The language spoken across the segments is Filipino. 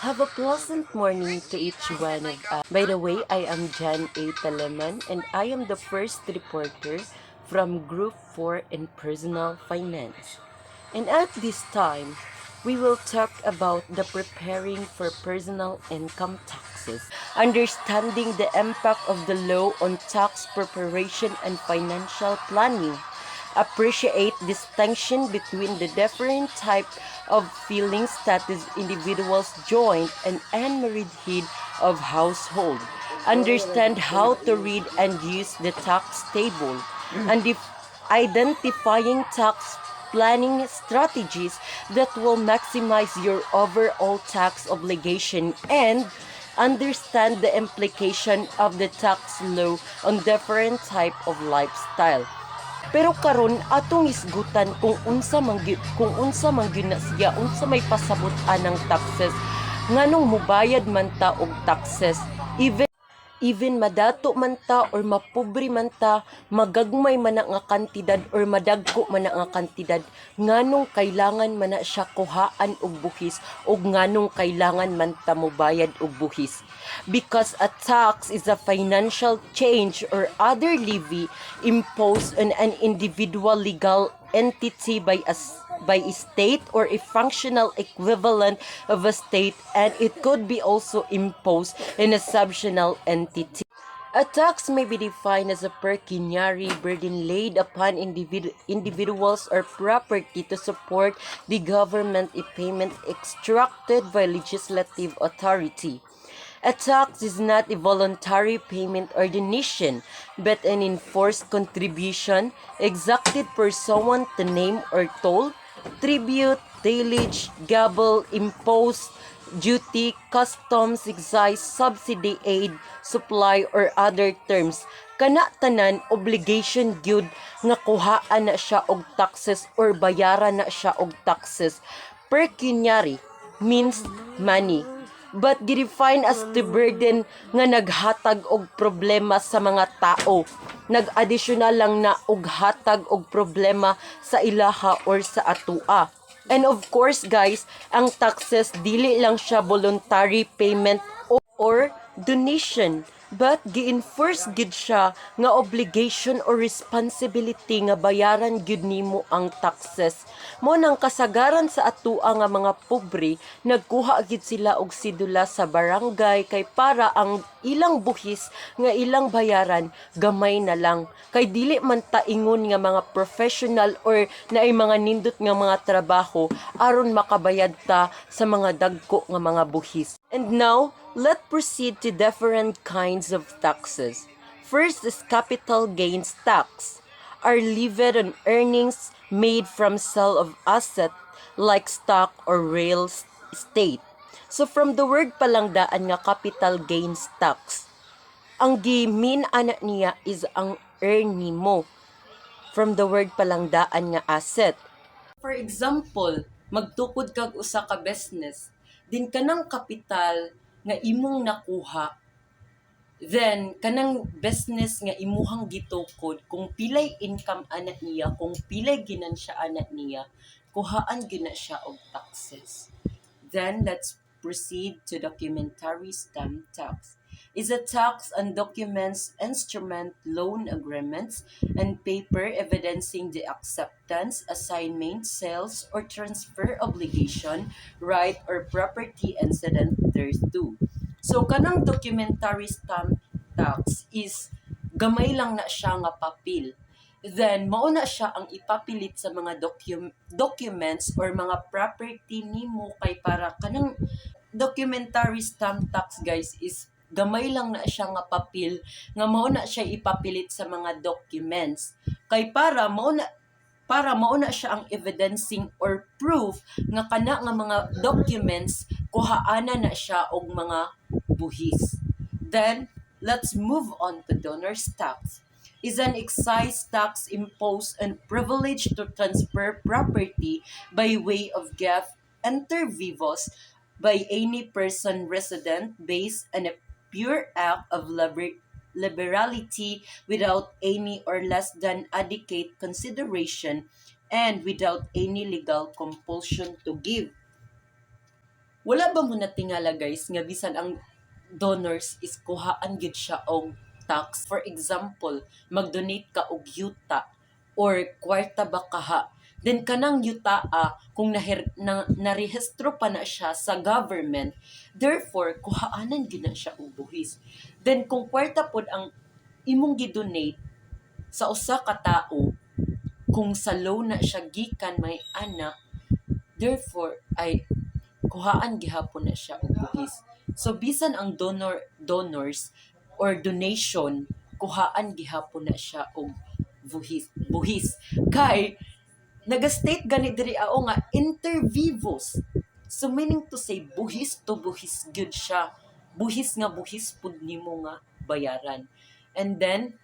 Have a pleasant morning to each one of us. By the way, I am Jan A. Teleman and I am the first reporter from Group 4 in Personal Finance. And at this time, we will talk about the preparing for personal income taxes, understanding the impact of the law on tax preparation and financial planning, appreciate distinction between the different type of filing status individuals joint and unmarried head of household, understand how to read and use the tax table, and identifying tax planning strategies that will maximize your overall tax obligation, and understand the implication of the tax law on different type of lifestyle. Pero karon atong isgutan kung unsa man gyud na siya, unsa may pasabot anang taxes, nganong mubayad man ta og taxes, even madato man ta or mapobre man ta, magagmay man na nga kantidad or madagko man na nga kantidad, nganong kailangan man na siya kuhaan og buhis o nganong kailangan man ta mobayad og buhis. Because a tax is a financial change or other levy imposed on an individual legal entity by a state or a functional equivalent of a state, and it could be also imposed in a subnational entity. A tax may be defined as a pecuniary burden laid upon individuals or property to support the government in payment extracted by legislative authority. A tax is not a voluntary payment or donation, but an enforced contribution exacted pursuant to name or toll, tribute, tillage, gabble, impost, duty, customs, excise, subsidy, aid, supply, or other terms. Kana tanan obligation gyud nga kuhaan na siya og taxes or bayaran na siya og taxes. Pecuniary means money, but gi-define as the burden nga naghatag og problema sa mga tao. Nag-additional lang na og hatag og problema sa ilaha or sa atua. And of course guys, ang taxes dili lang siya voluntary payment or donation, but gi-enforce gid siya nga obligation or responsibility nga bayaran gid nimo ang taxes. Mo nang kasagaran sa atua nga mga pobre, nagkuha gid sila og sidula sa barangay kay para ang ilang buhis nga ilang bayaran gamay na lang. Kay dili man ta ingon nga mga professional or naay mga nindot nga mga trabaho aron makabayad ta sa mga dagko nga mga buhis. And now, let's proceed to different kinds of taxes. First is capital gains tax, are levied on earnings made from sale of asset like stock or real estate. So from the word palangdaan nga capital gains tax, ang gimin ana niya is ang earn nimo from the word palangdaan nga asset. For example, magtukod kag usa ka business, din kanang kapital nga imong nakuha, then kanang business nga imuhang gitukod, kung pilay income ana niya, kung pilay ginansya ana niya, kuhaan gyud na siya og taxes. Then let's proceed to documentary stamp tax. Is a tax on documents, instrument, loan agreements, and paper evidencing the acceptance, assignment, sales, or transfer obligation, right, or property incident thereto. So, kanang documentary stamp tax is gamay lang na siya nga papel. Then, mauna siya ang ipapilit sa mga documents or mga property nimo, kay para kanang documentary stamp tax guys is gamay lang na siya nga papel nga mauna siya ipapilit sa mga documents, kay para mauna siya ang evidencing or proof nga kana nga mga documents kuhaana na siya og mga buhis. Then let's move on to donor's tax. Is an excise tax imposed on privilege to transfer property by way of gift inter vivos by any person resident based on a pure act of liberality without any or less than adequate consideration and without any legal compulsion to give. Wala ba mo natingala guys nga bisan ang donors is kuhaan gid siya og tax. For example, mag-donate ka og yuta or kwarta ba kaha. Then kanang yuta kung narehistro pa na siya sa government, therefore kuhaanan gid na siya og buhis. Then kung kwarta pod ang imong gidonate sa usa ka tawo, kung sa loan na siya gikan may anak, therefore ay kuhaan gihapon na siya og buhis. So bisan ang donors or donation, kuhaan gihapon na siya og buhis. Kay naga-state gani diri nga inter vivos. So meaning to say buhis to buhis gyud siya. Buhis nga buhis pud nimo nga bayaran. And then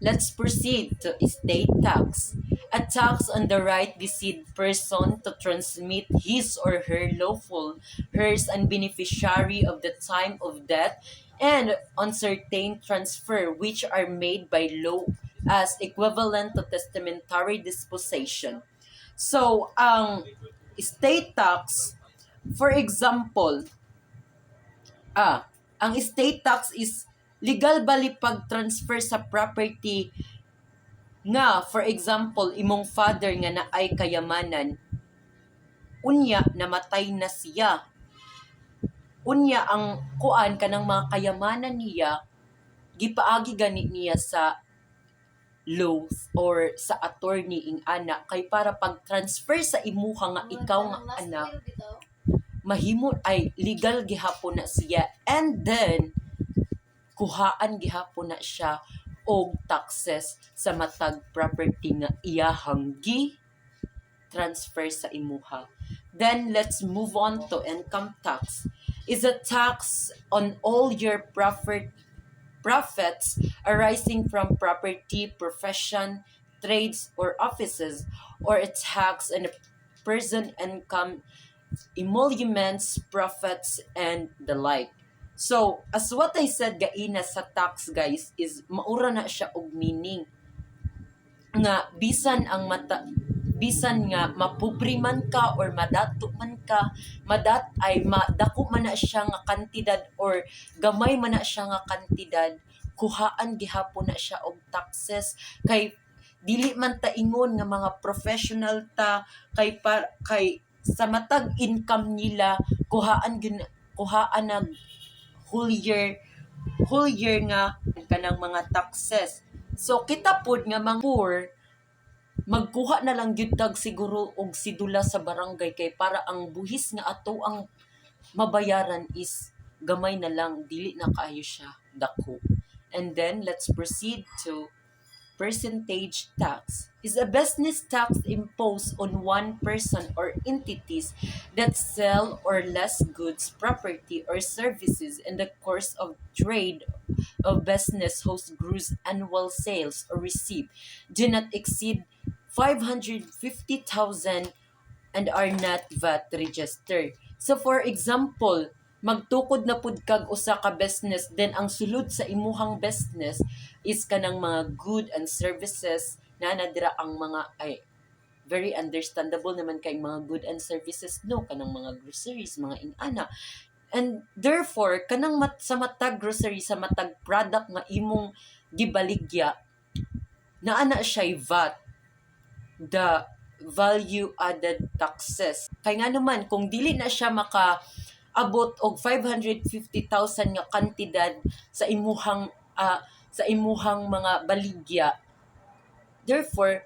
let's proceed to estate tax. A tax on the right deceased person to transmit his or her lawful heirs and beneficiary of the time of death and on certain transfer which are made by law as equivalent to testamentary disposition. So, ang estate tax, for example, ang estate tax is legal bali pag-transfer sa property nga, for example, imong father nga naay kayamanan, unya namatay na siya. Unya ang kuan kanang mga kayamanan niya gipaagi gani niya sa law or sa attorney ing anak kay para pag-transfer sa imuha nga ikaw nga anak mahimo ay legal gihapon na siya, and then kuhaan gihapon na siya og taxes sa matag property nga iyahang transfer sa imuha. Then let's move on to income tax. Is a tax on all your profits arising from property, profession, trades, or offices, or a tax on a person income, emoluments, profits, and the like. So, as what I said gaina sa tax guys is maura na siya og meaning nga bisan nga mapobre man ka or madato man ka, madako man na siya nga kantidad or gamay man na siya nga kantidad, kuhaan gihapon na siya og taxes kay dili man ta ingon nga mga professional ta kay sa matag income nila kuhaan nag whole year nga kanang mga taxes. So kita pod nga mga poor magkuha na lang gyud tag siguro og sidula sa barangay kay para ang buhis nga ato ang mabayaran is gamay na lang, dili na kaayo siya dako. And then let's proceed to percentage tax. Is a business tax imposed on one person or entities that sell or less goods, property, or services in the course of trade of business whose gross annual sales or receipt do not exceed 550,000 and are not VAT registered. So for example, magtukod na pud kag usa ka business, then ang sulod sa imuhang business is kanang mga good and services na nadira ang mga very understandable naman kay mga good and services no kanang mga groceries, mga inana. And therefore kanang sa matag grocery, sa matag product nga imong gibaligya naa na siya VAT, the value added taxes. Kay nga naman kung dili na siya makaabot og 550,000 nga kantidad sa imuhang mga baligya, therefore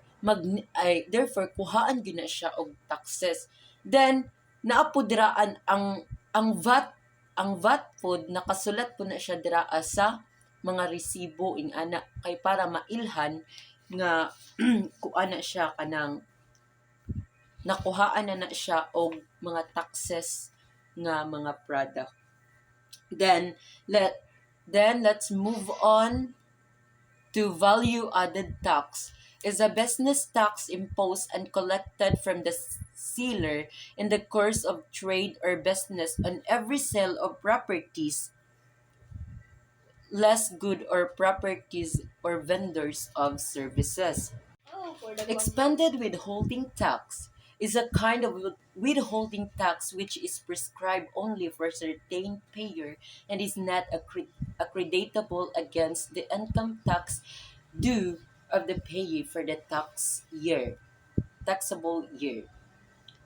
kuhaan gyud na siya og taxes. Then naapudraan ang VAT pod nakasulat po na siya dira sa mga resibo ing ana kay para mailhan nga kuan na siya kanang nakuhaan na siya og mga taxes nga mga product. Then let's move on to value added tax. Is a business tax imposed and collected from the seller in the course of trade or business on every sale of properties, less good or properties or vendors of services. Expanded withholding tax is a kind of withholding tax which is prescribed only for certain payer and is not accreditable against the income tax due of the payee for the taxable year.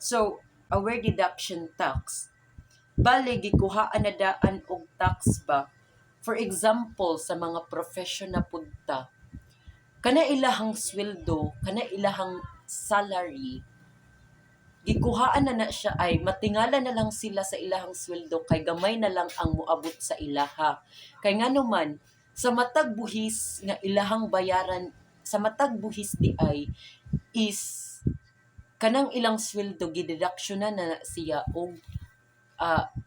So, our deduction tax. Bale, gikuhaan na daan og tax ba? For example, sa mga profession na punta, kana ilahang sweldo, kana ilahang salary, gikuhaan na siya ay matingala na lang sila sa ilahang sweldo kay gamay na lang ang muabot sa ilaha. Kay nganuman, sa matag buhis nga ilahang bayaran, sa matag buhis di ay is kanang ilang sweldo gideduksyonan na siya og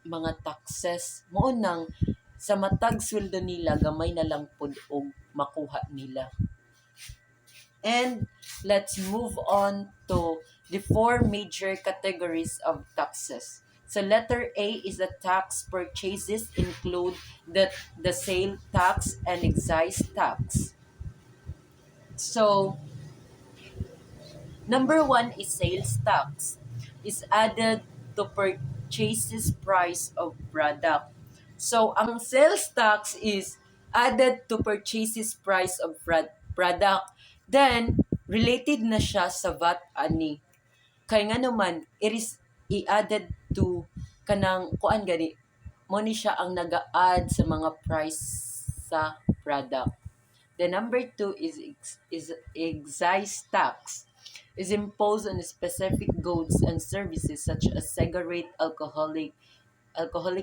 mga taxes mo nang sa matag sweldo nila gamay na lang pud og makuha nila. And let's move on to the four major categories of taxes. So letter A is the tax purchases include the sale tax and excise tax. So number one is sales tax. Is added to purchases price of product. So, ang sales tax is added to purchases price of product. Then, related na siya sa VAT ani. Kaya nga naman, it is i-added to kanang kuan gani. Mo ni siya ang naga-add sa mga price sa product. The number two is excise tax. Is imposed on specific goods and services such as cigarette, alcoholic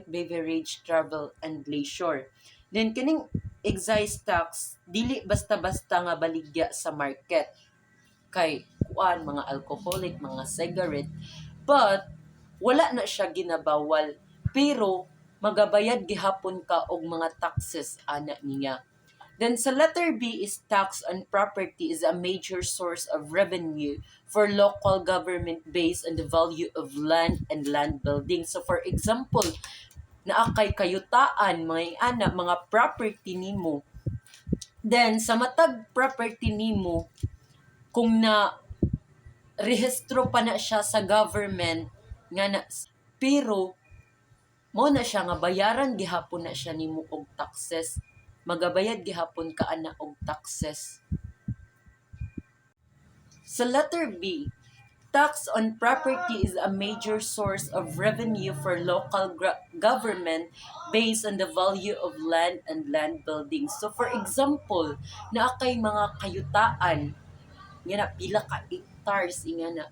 beverage, travel, and leisure. Then kining excise tax dili basta-basta nga baligya sa market kay kuan mga alcoholic, mga cigarette, but wala na siya ginabawal pero magabayad gihapon ka og mga taxes ana niya. Then sa letter B is tax on property is a major source of revenue for local government based on the value of land and land building. So for example, naakay kayutaan, mga property nimo. Then sa matag property nimo, kung na rehistro pa na siya sa government nga na pero mo na siya nga bayaran gihapon na siya nimo og taxes, magabayad gihapon ka ana og taxes. Sa letter B, tax on property is a major source of revenue for local government based on the value of land and land buildings. So for example, naakay mga kayutaan nga na pila ka hectares nga na,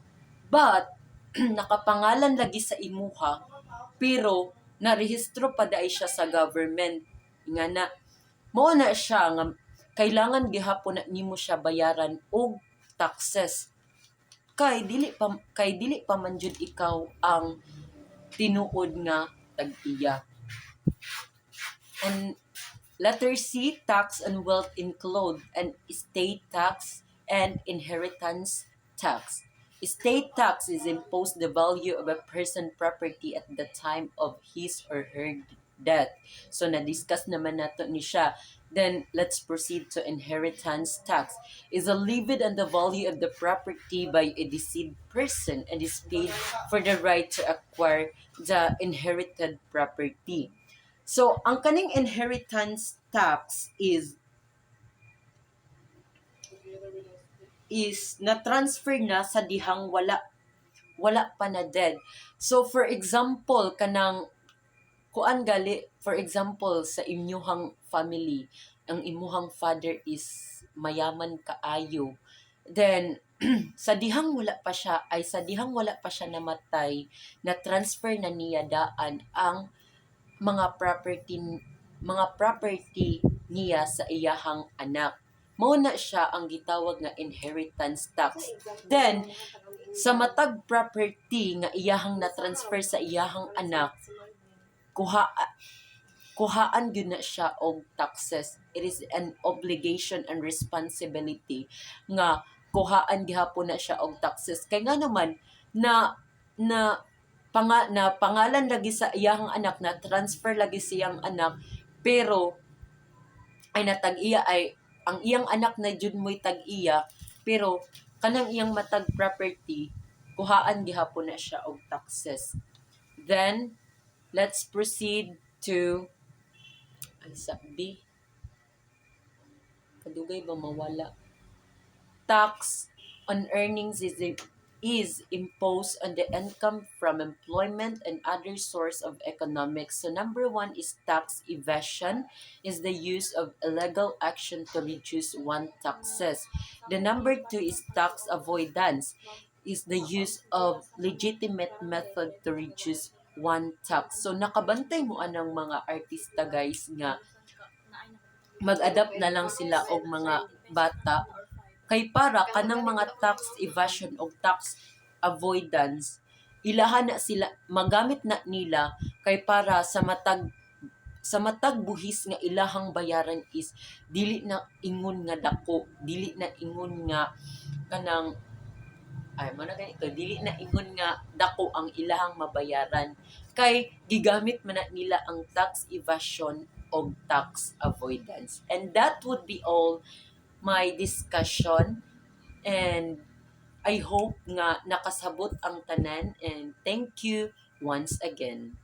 but nakapangalan lagi sa imuha pero narehistro pa dai siya sa government nga na mao na siya nga kailangan gihapon na nimo siya bayaran og taxes kay dili pa man jud ikaw ang tinuod nga tag-iya. And letter C, tax on wealth include an estate tax and inheritance tax. Estate tax is imposed the value of a person property at the time of his or her death. So na-discuss naman nato ni siya. Then let's proceed to inheritance tax. Is levied on the value of the property by a deceased person and is paid for the right to acquire the inherited property. So ang kaning inheritance tax is na-transfer na sa dihang wala pa na dead. So for example, kanang kuan gali, for example, sa inyuhang family, ang imuhang father is mayaman kaayo. Then sa dihang wala pa siya namatay, na-transfer na niya daan ang mga property niya sa iyahang anak. Mao na siya ang gitawag nga inheritance tax. Then sa matag property nga iyahang na-transfer sa iyahang anak, kuhaan gyud na siya og taxes. It is an obligation and responsibility nga kuhaan gihapon na siya og taxes. Kay nga naman na pangalan lagi sa iyahang anak, na transfer lagi siyang anak, pero ay natag-iya ay ang iyang anak na jud mo'y tag-iya, pero kanang iyang matag property kuhaan gihapon na siya og taxes. Then let's proceed to ay sabi kadugay ba mawala. Tax on earnings is imposed on the income from employment and other source of economics. So number one is tax evasion, is the use of illegal action to reduce one taxes. The number two is tax avoidance, is the use of legitimate method to reduce one tax. So nakabantay mo anang mga artista guys nga mag-adapt na lang sila og mga bata kay para kanang mga tax evasion o tax avoidance ilahan na sila magamit na nila kay para sa matag buhis nga ilahang bayaran is dili na ingon nga dako, dili na ingon nga kanang ay mo na ganito, dili na ingon nga dako ang ilahang mabayaran kay gigamit man na nila ang tax evasion o tax avoidance. And that would be all my discussion, and I hope nga nakasabot ang tanan, and thank you once again.